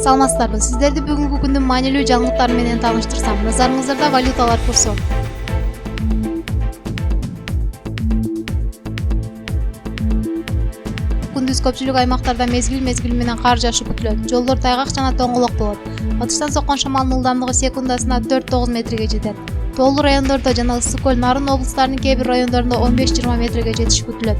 Саламатсыздарбы, сиздерди бүгүнкү күндүн маанилүү жаңылыктары менен тааныштырсам, назарыңыздарда валюталар курсу. Күндүз көпчүлүк аймактарда мезгил менен кар жашы күтүлөт. Жолдор тайгак жана тоңголок болот. Батыштан соккон шамалдын ылдамдыгы секундасына 4-9 метрге жетет. Тоолуу райондордо жана Ысык көл, Нарын облустарынын кээ бир райондорунда 15-20 метрге жетиши күтүлөт.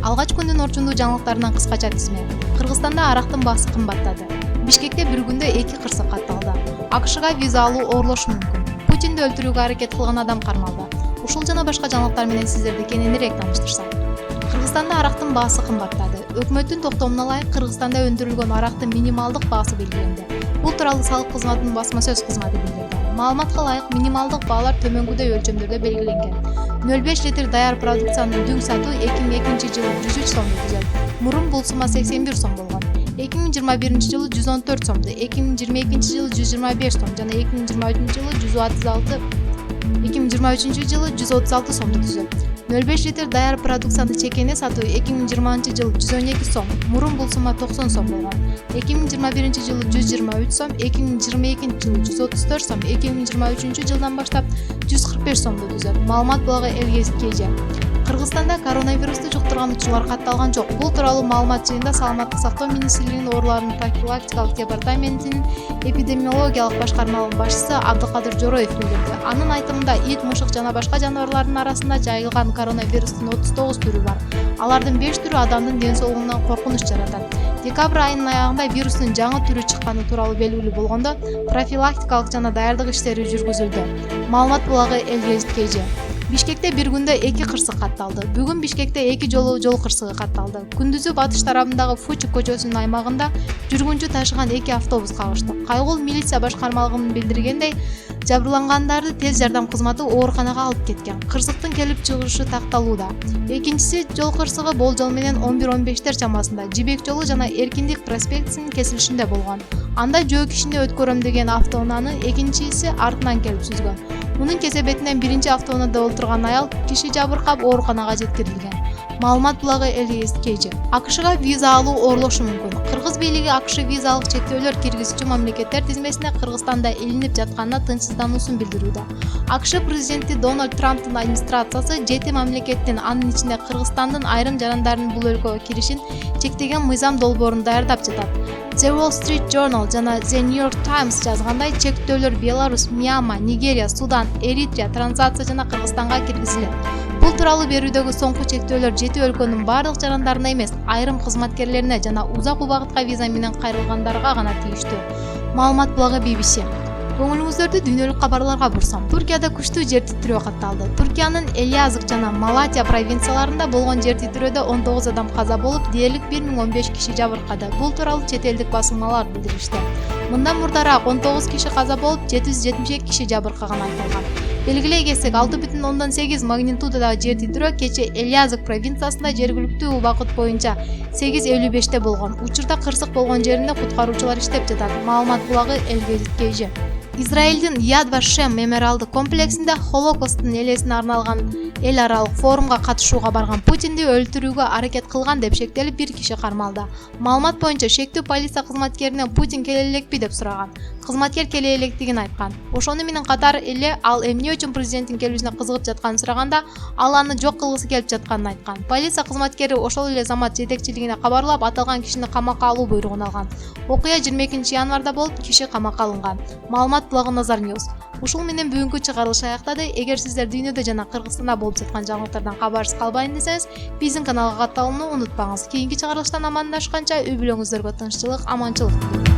Алгач күндүн орчундуу жаңылыктарынан кыскача тизме. Кыргызстанда арактын баасы кымбаттады. Бишкекте бир күндө 2 кырсык катталды. АКШга виза алуу оорлошу мүмкүн. Путинди өлтүрүүгө аракет кылган адам кармалды. Ушул жана башка жаңылыктар менен сиздерди кененирээк тааныштырсам. Кыргызстанда арактын баасы кымбаттады. Өкмөттүн токтомуна ылайык Кыргызстанда өндүрүлгөн арактын минималдык баасы белгиленди. Бул тууралуу салык кызматынын басма сөз кызматы билдирди. Маалыматка ылайык минималдык баалар төмөнгүдөй өлчөмдөрдө белгиленген. 0,5 литр даяр продукциянын дүң сатуу 2002 жылы 103 сомду түзөт. Мурун бул сума 81 сом болгон. 2021 жылы 114 сомду, 2022 жылы 125 сом жана 2023 жылы 136 сомду түзөт. 0,5 литр даяр продукцияны чекене сатуу 2020 жылы 112 сом, мурун бул сума 90 сом болгон. 2021 жылы 123 сом, 2022 жылы 134 сом, 2023 жылдан баштап 145 сомду түзөт. Маалымат блогу ЛГСКЖ. Кыргызстанда коронавирусту жуктурган учурлар катталган жок. Бул тууралуу маалымат жыйында Саламаттык сактоо министрлигинин оорулардын профилактикалык департаментинин эпидемиологиялык башкармалыгынын башчысы Абдыкадыр Жороев билдирди. Анын айтымында ит, мушук жана башка жаныбарлардын арасында жайылган коронавирустун 39 түрү бар. Алардын 5 түрү адамдын ден соолугуна коркунуч жаратат. Декабрь айынын аягында вирустун жаңы түрү чыкканы тууралуу белгилүү болгондо профилактикалык жана даярдык иштери жүргүзүлдү. Маалымат блогу ЛГСКЖ. Бишкекте бир күндө 2 кырсык катталды. Бүгүн Бишкекте 2 жолу жол кырсыгы катталды. Күндүзү батыш тарабындагы Фучук көчөсүнүн аймагында жүргүнчү ташыган 2 автобус кагышты. Кайгыл милиция башкармалыгынын билдиргендей, жабырлангандарды тез жардам кызматы ооруканага алып кеткен. Кырсыктын келип чыгышы такталууда. Экинчиси жол кырсыгы болжол менен 11:15 чамасында Жибек жолу жана Эркиндик проспектисинин кесилишинде болгон. Анда жөө кишини өткөрөм деген автоунааны экинчиси артынан келип сүзгөн. Мунун кесебетинен биринчи автоунаада отурган аял киши жабыркап ооруканага жеткирилген. Маалымат блогу ЛГСКЖ. АКШга виза алуу оорлошу мүмкүн. Кыргыз бийлиги АКШ визалык чектөөлөр киргизүүчү мамлекеттер тизмесине Кыргызстанда илинип жатканына тынчсыздануусун билдирүүдө. АКШ президенти Дональд Трамптын администрациясы 7 мамлекеттин, анын ичинде Кыргызстандын айрым жарандарынын бул өлкөгө киришин чектеген мыйзам долбоорун даярдап жатат. The Wall Street Journal жана The New York Times жазгандай, чектөөлөр Беларусь, Мьянма, Нигерия, Судан, Эритрия, Трансация жана Кыргызстанга киргизилет. Бул тууралуу берүүдөгү соңку чектөөлөр 7 өлкөнүн бардык жарандарына эмес, айрым кызматкерлерине жана узак убакытка виза менен кайрылгандарга гана тийиштүү. Маалымат блогу BBC. Көңүлүңүздөрдү дүйнөлүк кабарларга бурсам. Туркияда күчтүү жер титирөө катталды. Туркиянын Элиазык жана Малатия провинцияларында болгон жер титирөөдө 19 адам каза болуп, дээрлик 1015 киши жабыркады. Бул тууралуу чет элдик басылмалар билдиришти. Мындан мурдараак 19 киши каза болуп, 772 киши жабыркаганы айтылган. Белгилей кетсек, 6,8 магнитудадагы жер титирөө кече Элиазык провинциясында жергиликтүү убакыт боюнча 8:55 болгон. Учурда кырсык болгон жеринде куткаруучулар иштеп жатат. Маалымат блогу ЛГСКЖ. Израилдин Яд Вашем мемориалдык комплексинде Холокосттун элесине арналган эл аралык форумга катышууга барган Путинди өлтүрүүгө аракет кылган деп шектелип бир киши кармалды. Маалымат боюнча шектүү полиция кызматкеринен Путин келе элекпи деп сураган. Кызматкер келе электигин айткан. Ошону менен катар эле ал эмне үчүн президенттин келүүсүнө кызыгып жатканын сураганда, ал аны жок кылгысы келип жатканын айткан. Полиция кызматкери ошол эле замат жетекчилигине кабарлап, аталган кишини камакка алуу буйругун алган. Окуя 22 январда болуп, киши камакка алынган. Маалымат блогу Назар News. Ушул менен бүгүнкү чыгарылыш аяктады. Эгер сиздер дүйнөдө жана Кыргызстанда болуп жаткан жаңылыктардан кабарсыз калбайын десеңиз, биздин каналга катталууну унутпаңыз. Кийинки чыгарылыштан амандашканча үй бүлөңүздөргө тынччылык, аманчылык.